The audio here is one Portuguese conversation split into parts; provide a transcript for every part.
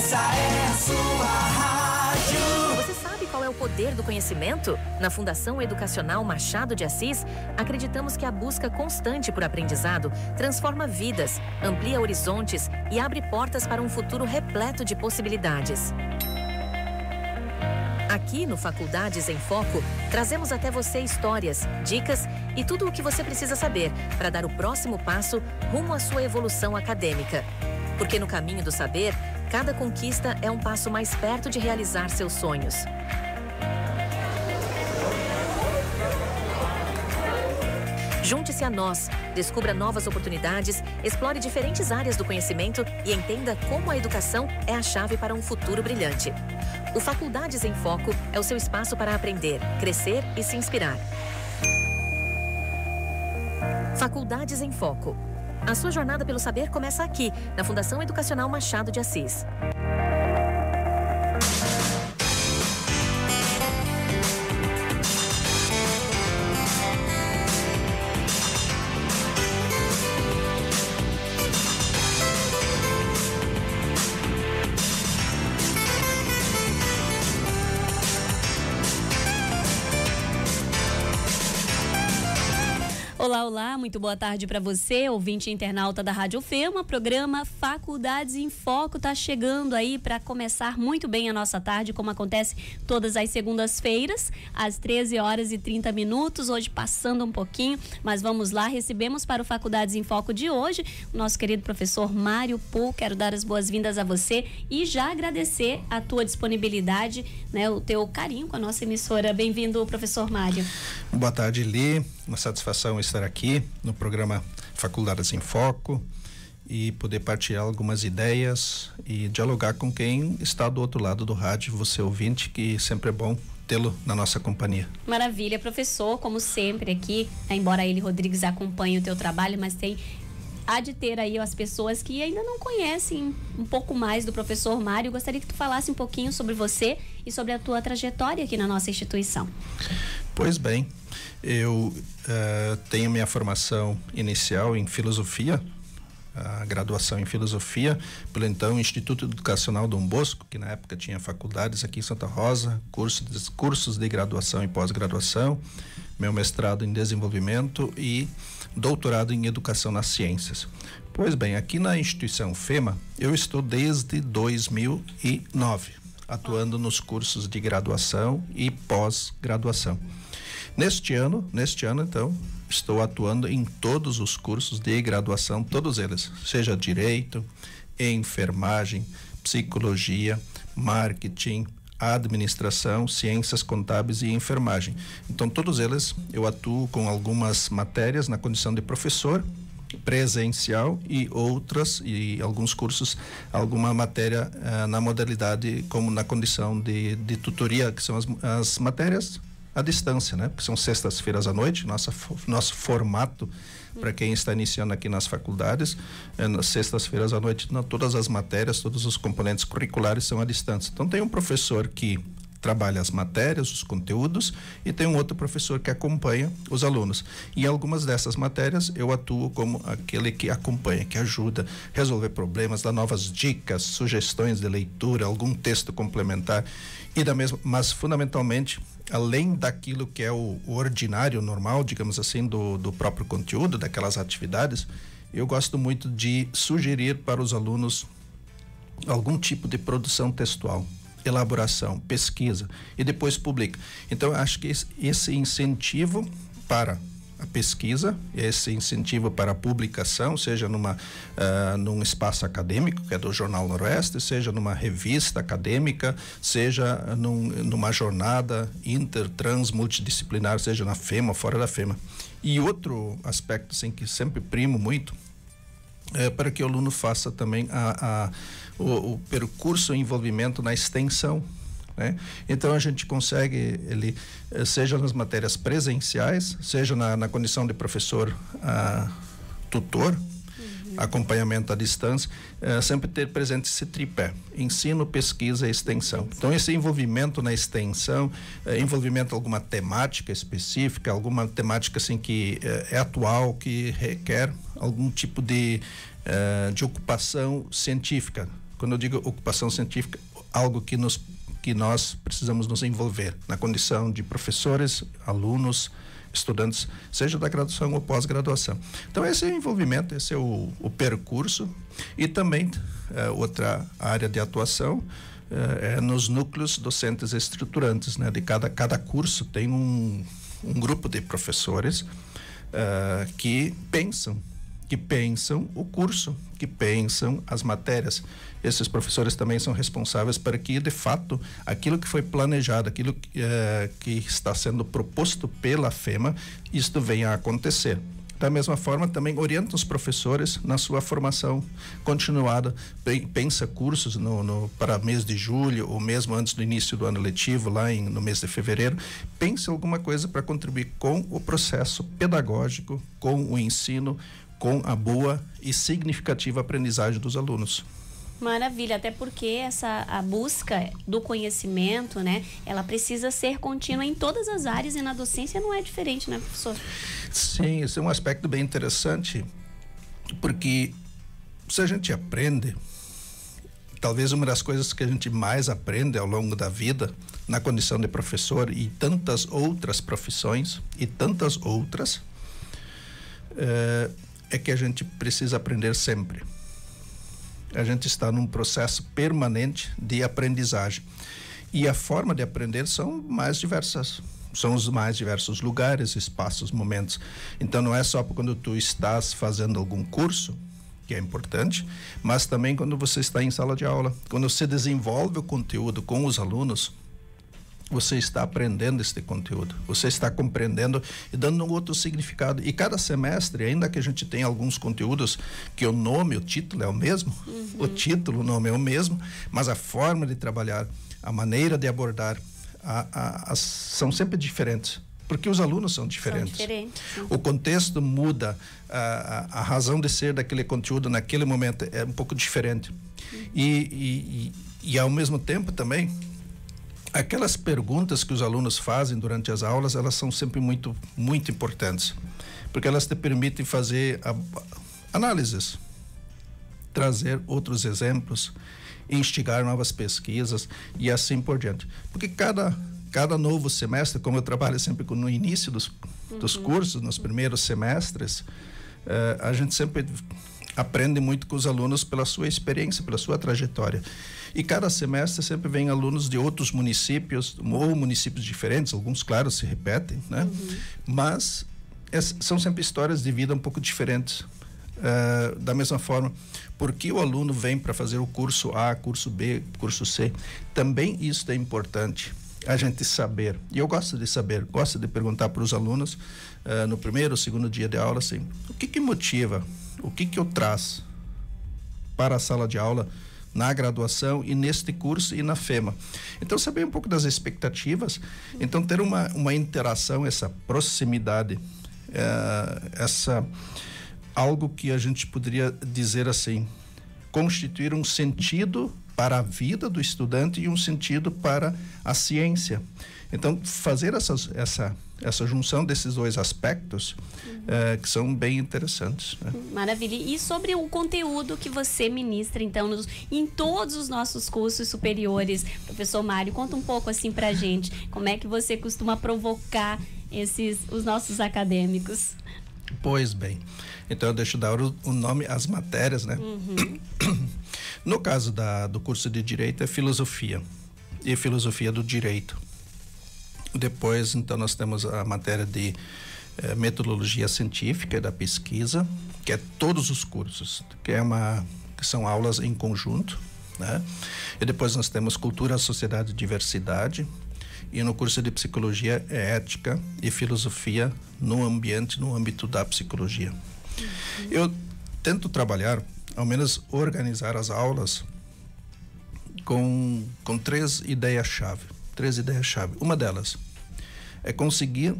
essa é a sua rádio. Você sabe qual é o poder do conhecimento? Na Fundação Educacional Machado de Assis, acreditamos que a busca constante por aprendizado transforma vidas, amplia horizontes e abre portas para um futuro repleto de possibilidades. Aqui no Faculdades em Foco, trazemos até você histórias, dicas e tudo o que você precisa saber para dar o próximo passo rumo à sua evolução acadêmica. Porque no caminho do saber, cada conquista é um passo mais perto de realizar seus sonhos. Junte-se a nós, descubra novas oportunidades, explore diferentes áreas do conhecimento e entenda como a educação é a chave para um futuro brilhante. O Faculdades em Foco é o seu espaço para aprender, crescer e se inspirar. Faculdades em Foco. A sua jornada pelo saber começa aqui, na Fundação Educacional Machado de Assis. Olá, olá, muito boa tarde para você, ouvinte internauta da Rádio Fema. Programa Faculdades em Foco está chegando aí para começar muito bem a nossa tarde, como acontece todas as segundas-feiras, às 13h30. Hoje passando um pouquinho, mas vamos lá, recebemos para o Faculdades em Foco de hoje o nosso querido professor Mário Poo. Quero dar as boas-vindas a você e já agradecer a tua disponibilidade, né, o teu carinho com a nossa emissora. Bem-vindo, professor Mário. Boa tarde, Li. Uma satisfação estar aqui no programa Faculdades em Foco e poder partilhar algumas ideias e dialogar com quem está do outro lado do rádio, você ouvinte, que sempre é bom tê-lo na nossa companhia. Maravilha, professor, como sempre aqui, embora ele, Rodrigues, acompanhe o teu trabalho, mas há de ter aí as pessoas que ainda não conhecem um pouco mais do professor Mário. Gostaria que tu falasse um pouquinho sobre você e sobre a tua trajetória aqui na nossa instituição. Pois bem, eu tenho minha formação inicial em filosofia, a graduação em filosofia pelo então Instituto Educacional Dom Bosco, que na época tinha faculdades aqui em Santa Rosa, cursos de graduação e pós-graduação, meu mestrado em desenvolvimento e doutorado em educação nas ciências. Pois bem, aqui na instituição FEMA, eu estou desde 2009, atuando nos cursos de graduação e pós-graduação. Neste ano, então, estou atuando em todos os cursos de graduação, todos eles, seja direito, enfermagem, psicologia, marketing, administração, ciências contábeis e enfermagem. Então, todos eles eu atuo com algumas matérias na condição de professor presencial e outras, e alguns cursos, alguma matéria na modalidade como na condição de tutoria, que são as matérias à distância, né? Porque são sextas-feiras à noite, nosso formato para quem está iniciando aqui nas faculdades, nas sextas-feiras à noite, todas as matérias, todos os componentes curriculares são à distância. Então tem um professor que trabalha as matérias, os conteúdos, e tem um outro professor que acompanha os alunos. E em algumas dessas matérias eu atuo como aquele que acompanha, que ajuda a resolver problemas, dá novas dicas, sugestões de leitura, algum texto complementar, mas fundamentalmente, além daquilo que é o ordinário, normal, digamos assim, do próprio conteúdo, daquelas atividades, eu gosto muito de sugerir para os alunos algum tipo de produção textual, elaboração, pesquisa, e depois publica. Então, eu acho que esse incentivo para a pesquisa, esse incentivo para a publicação, seja num espaço acadêmico, que é do Jornal Noroeste, seja numa revista acadêmica, seja numa jornada trans, multidisciplinar, seja na FEMA ou fora da FEMA. E outro aspecto, assim, que sempre primo muito, é para que o aluno faça também o percurso e envolvimento na extensão, né? Então a gente consegue, seja nas matérias presenciais, seja na condição de professor tutor, acompanhamento à distância, sempre ter presente esse tripé: ensino, pesquisa e extensão. Então esse envolvimento na extensão, envolvimento em alguma temática específica, alguma temática assim que é atual, que requer algum tipo de ocupação científica, Quando eu digo ocupação científica, algo que nós precisamos nos envolver na condição de professores, alunos, estudantes, seja da graduação ou pós-graduação. Então, esse é o envolvimento, esse é o percurso. E também, outra área de atuação é nos núcleos docentes estruturantes, né? De cada curso tem um grupo de professores que pensam o curso, que pensam as matérias. Esses professores também são responsáveis para que, de fato, aquilo que foi planejado, aquilo que está sendo proposto pela FEMA, isto venha a acontecer. Da mesma forma, também orienta os professores na sua formação continuada. Pensa cursos para mês de julho, ou mesmo antes do início do ano letivo, lá no mês de fevereiro. Pense alguma coisa para contribuir com o processo pedagógico, com o ensino, com a boa e significativa aprendizagem dos alunos. Maravilha, até porque a busca do conhecimento, né, ela precisa ser contínua em todas as áreas, e na docência não é diferente, né, professor? Sim, esse é um aspecto bem interessante, porque se a gente aprende, talvez uma das coisas que a gente mais aprende ao longo da vida, na condição de professor e tantas outras profissões e tantas outras, é que a gente precisa aprender sempre. A gente está num processo permanente de aprendizagem. E a forma de aprender são mais diversas. São os mais diversos lugares, espaços, momentos. Então, não é só quando tu estás fazendo algum curso, que é importante, mas também quando você está em sala de aula. Quando você desenvolve o conteúdo com os alunos, você está aprendendo este conteúdo, você está compreendendo e dando um outro significado. E cada semestre, ainda que a gente tenha alguns conteúdos que o nome, o título é o mesmo, o título, o nome é o mesmo, mas a forma de trabalhar, a maneira de abordar, são sempre diferentes. Porque os alunos são diferentes. O contexto muda, a razão de ser daquele conteúdo naquele momento é um pouco diferente. E ao mesmo tempo também, aquelas perguntas que os alunos fazem durante as aulas, elas são sempre muito, muito importantes, porque elas te permitem fazer análises, trazer outros exemplos, instigar novas pesquisas e assim por diante. Porque cada novo semestre, como eu trabalho sempre no início dos cursos, nos primeiros semestres, a gente sempre aprende muito com os alunos pela sua experiência, pela sua trajetória. E cada semestre sempre vem alunos de outros municípios, ou municípios diferentes, alguns, claro, se repetem, né? Mas são sempre histórias de vida um pouco diferentes. Da mesma forma, porque o aluno vem para fazer o curso A, curso B, curso C, também isso é importante, a gente saber. E eu gosto de saber, gosto de perguntar para os alunos, no primeiro, segundo dia de aula, assim, o que motiva, o que eu trago para a sala de aula, na graduação e neste curso e na FEMA. Então, saber um pouco das expectativas, então ter uma interação, essa proximidade, algo que a gente poderia dizer assim, constituir um sentido para a vida do estudante e um sentido para a ciência. Então, fazer essa junção desses dois aspectos que são bem interessantes, né? Maravilha. E sobre o conteúdo que você ministra, então, em todos os nossos cursos superiores, professor Mário, conta um pouco assim pra gente, como é que você costuma provocar os nossos acadêmicos? Pois bem, então deixa eu dar o nome às matérias, né? No caso do curso de Direito é Filosofia e Filosofia do Direito. Depois, então, nós temos a matéria de Metodologia Científica e da Pesquisa, que é todos os cursos, que são aulas em conjunto, né? E depois nós temos Cultura, Sociedade e Diversidade, e no curso de Psicologia é Ética e Filosofia no âmbito da psicologia. Eu tento trabalhar, ao menos organizar as aulas com 3 ideias-chave. Uma delas é conseguir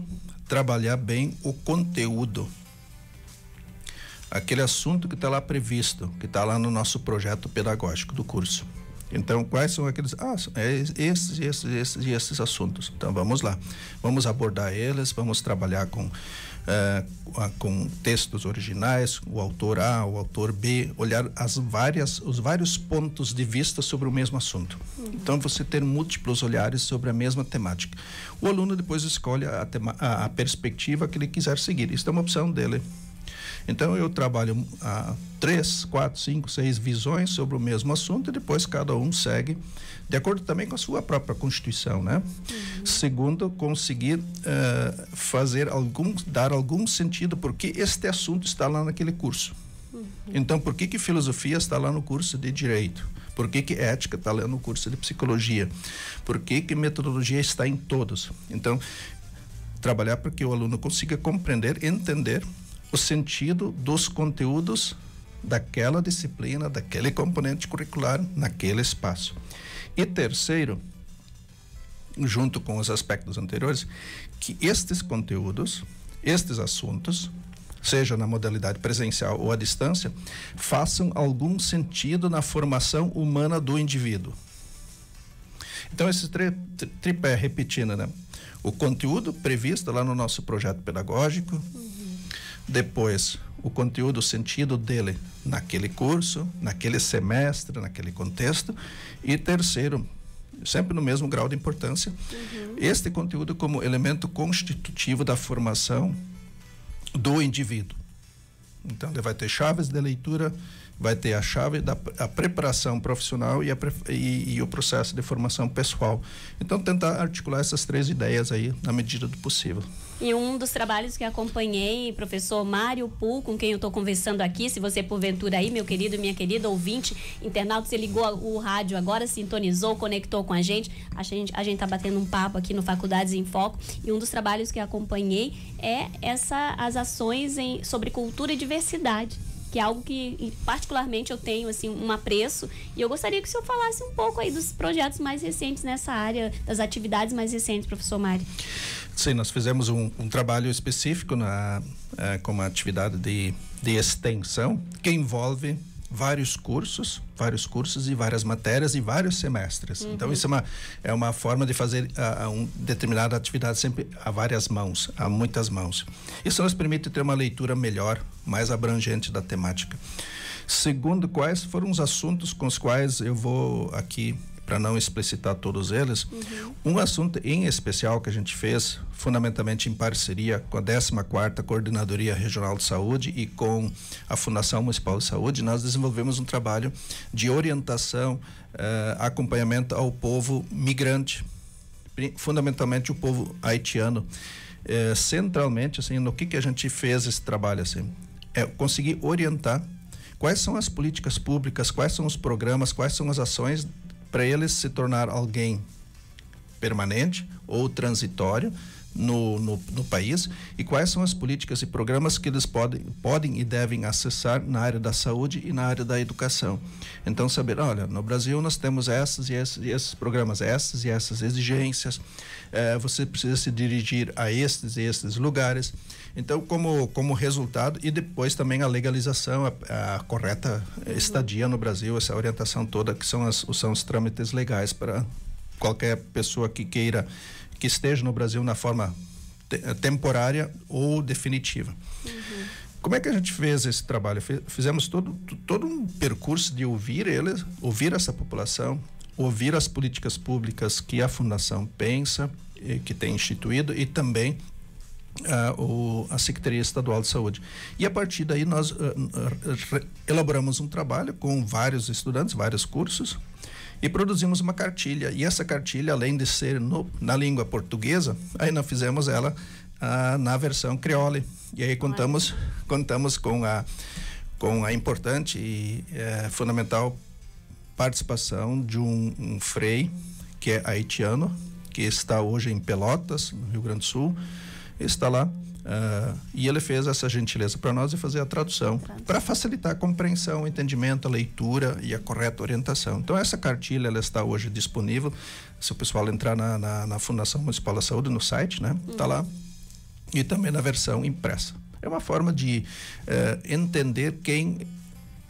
trabalhar bem o conteúdo, aquele assunto que está lá previsto, que está lá no nosso projeto pedagógico do curso. Então, quais são aqueles... esses assuntos. Então, vamos lá. Vamos abordar eles, vamos trabalhar com com textos originais, o autor A, o autor B, olhar os vários pontos de vista sobre o mesmo assunto. Então, você ter múltiplos olhares sobre a mesma temática. O aluno depois escolhe a perspectiva que ele quiser seguir. Isso é uma opção dele. Então, eu trabalho 3, 4, 5, 6 visões sobre o mesmo assunto e depois cada um segue de acordo também com a sua própria Constituição, né? Segundo, conseguir dar algum sentido porque este assunto está lá naquele curso. Então, por que filosofia está lá no curso de Direito? Por que ética está lá no curso de Psicologia? Por que metodologia está em todos? Então, trabalhar para que o aluno consiga compreender, entender o sentido dos conteúdos daquela disciplina, daquele componente curricular, naquele espaço. E terceiro, junto com os aspectos anteriores, que estes conteúdos, estes assuntos, seja na modalidade presencial ou à distância, façam algum sentido na formação humana do indivíduo. Então, esse tripé repetindo, né? O conteúdo previsto lá no nosso projeto pedagógico, depois o conteúdo, o sentido dele naquele curso, naquele semestre, naquele contexto, e terceiro, sempre no mesmo grau de importância, este conteúdo como elemento constitutivo da formação do indivíduo. Então, ele vai ter chaves de leitura, vai ter a chave da preparação profissional e o processo de formação pessoal. Então, tentar articular essas 3 ideias aí na medida do possível. E um dos trabalhos que acompanhei, professor Mário Pull, com quem eu estou conversando aqui, se você porventura aí, meu querido e minha querida ouvinte, internauta, você ligou o rádio agora, sintonizou, conectou com a gente está batendo um papo aqui no Faculdades em Foco, e um dos trabalhos que acompanhei é as ações sobre cultura e diversidade, que é algo que particularmente eu tenho assim um apreço, e eu gostaria que o senhor falasse um pouco aí dos projetos mais recentes nessa área, das atividades mais recentes, professor Mário. Sim, nós fizemos um trabalho específico com uma atividade de extensão que envolve vários cursos e várias matérias e vários semestres. Então, isso é uma forma de fazer uma determinada atividade sempre a várias mãos, a muitas mãos. Isso nos permite ter uma leitura melhor, mais abrangente da temática. Segundo, quais foram os assuntos com os quais eu vou aqui, para não explicitar todos eles, um assunto em especial que a gente fez, fundamentalmente em parceria com a 14ª Coordenadoria Regional de Saúde e com a Fundação Municipal de Saúde, nós desenvolvemos um trabalho de orientação, acompanhamento ao povo migrante, fundamentalmente o povo haitiano. Centralmente, assim, no que a gente fez esse trabalho, assim, conseguir orientar quais são as políticas públicas, quais são os programas, quais são as ações para eles se tornar alguém permanente ou transitório no país, e quais são as políticas e programas que eles podem e devem acessar na área da saúde e na área da educação. Então, saber, olha, no Brasil nós temos esses e esses programas, essas e essas exigências, você precisa se dirigir a estes e estes lugares. Então, como resultado, e depois também a legalização, a correta estadia no Brasil, essa orientação toda, que são os trâmites legais para qualquer pessoa que esteja no Brasil na forma temporária ou definitiva. Como é que a gente fez esse trabalho? Fizemos todo um percurso de ouvir essa população, ouvir as políticas públicas que a Fundação pensa, que tem instituído, e também a Secretaria Estadual de Saúde. E a partir daí nós elaboramos um trabalho com vários estudantes, vários cursos, e produzimos uma cartilha. E essa cartilha, além de ser na língua portuguesa, aí nós fizemos ela na versão crioulo. E aí contamos com a importante e fundamental participação de um frei que é haitiano, que está hoje em Pelotas, no Rio Grande do Sul. Está lá, e ele fez essa gentileza para nós de fazer a tradução, para facilitar a compreensão, o entendimento, a leitura e a correta orientação. Então, essa cartilha, ela está hoje disponível, se o pessoal entrar na Fundação Municipal da Saúde, no site, né? Está lá, e também na versão impressa. É uma forma de entender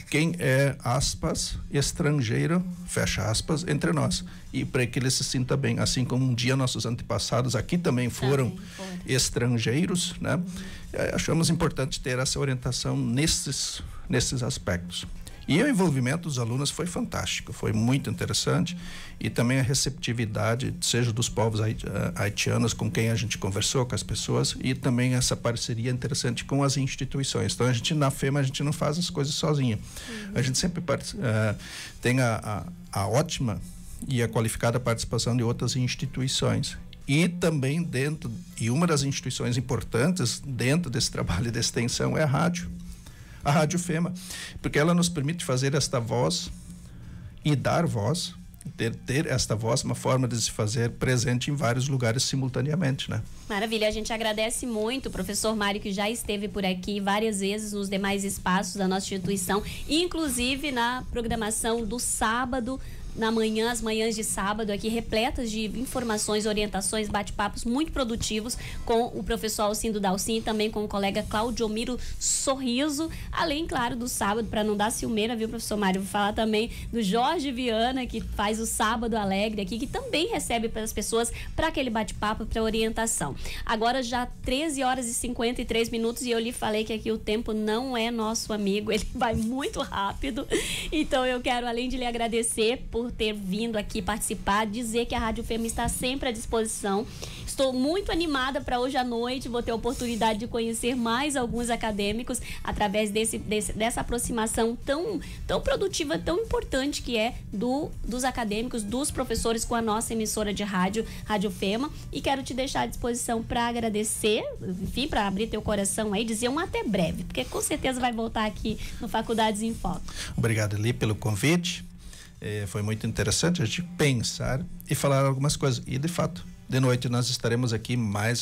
quem é, aspas, estrangeiro, fecha aspas, entre nós. E para que ele se sinta bem. Assim como um dia nossos antepassados aqui também foram estrangeiros, né? Achamos importante ter essa orientação nesses aspectos. E o envolvimento dos alunos foi fantástico, foi muito interessante, e também a receptividade, seja dos povos haitianos com quem a gente conversou, com as pessoas, e também essa parceria interessante com as instituições. Então, na FEMA, a gente não faz as coisas sozinha. A gente sempre tem a ótima e a qualificada participação de outras instituições. E também e uma das instituições importantes dentro desse trabalho de extensão é a rádio FEMA, porque ela nos permite fazer esta voz e dar voz, ter esta voz, uma forma de se fazer presente em vários lugares simultaneamente, né? Maravilha, a gente agradece muito o professor Mário, que já esteve por aqui várias vezes nos demais espaços da nossa instituição, inclusive na programação do sábado, as manhãs de sábado aqui, repletas de informações, orientações, bate-papos muito produtivos com o professor Alcindo Dalcin e também com o colega Claudiomiro Sorriso, além, claro, do sábado, para não dar ciumeira, viu, professor Mário? Vou falar também do Jorge Viana, que faz o Sábado Alegre aqui, que também recebe as pessoas para aquele bate-papo, para orientação. Agora já 13 horas e 53 minutos e eu lhe falei que aqui o tempo não é nosso amigo, ele vai muito rápido. Então eu quero, além de lhe agradecer por ter vindo aqui participar, dizer que a Rádio FEMA está sempre à disposição. Estou muito animada para hoje à noite, vou ter a oportunidade de conhecer mais alguns acadêmicos através dessa aproximação tão produtiva, tão importante que é dos acadêmicos, dos professores com a nossa emissora de rádio, Rádio FEMA, e quero te deixar à disposição para agradecer, enfim, para abrir teu coração aí, dizer um até breve, porque com certeza vai voltar aqui no Faculdades em Foco. Obrigado, Eli, pelo convite. Foi muito interessante a gente pensar e falar algumas coisas. E, de fato, de noite nós estaremos aqui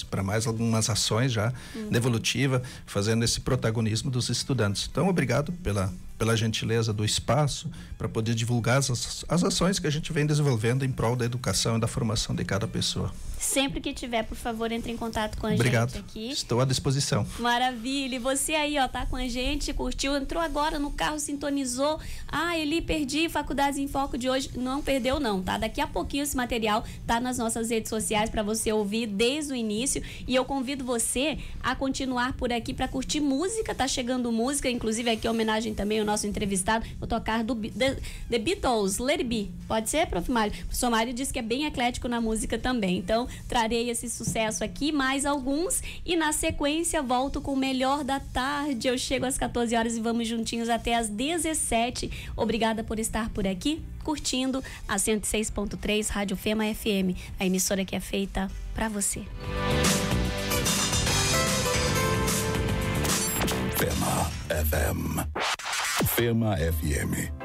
para mais algumas ações já devolutiva, fazendo esse protagonismo dos estudantes. Então, obrigado pela gentileza do espaço para poder divulgar as ações que a gente vem desenvolvendo em prol da educação e da formação de cada pessoa. Sempre que tiver, por favor, entre em contato com a Obrigado. gente aqui. Estou à disposição. Maravilha. E você aí, ó, tá com a gente, curtiu, entrou agora no carro, sintonizou. Eli, perdi Faculdades em Foco de hoje. Não perdeu não, tá? Daqui a pouquinho esse material tá nas nossas redes sociais para você ouvir desde o início. E eu convido você a continuar por aqui para curtir música. Tá chegando música, inclusive aqui homenagem também ao nosso entrevistado. Vou tocar The Beatles, Let It Be. Pode ser, prof. Mário? O professor Mário disse que é bem eclético na música também. Então, trarei esse sucesso aqui, mais alguns, e na sequência volto com o Melhor da Tarde. Eu chego às 14 horas e vamos juntinhos até às 17. Obrigada por estar por aqui, curtindo a 106.3 Rádio FEMA FM, a emissora que é feita pra você. FEMA FM. FEMA FM.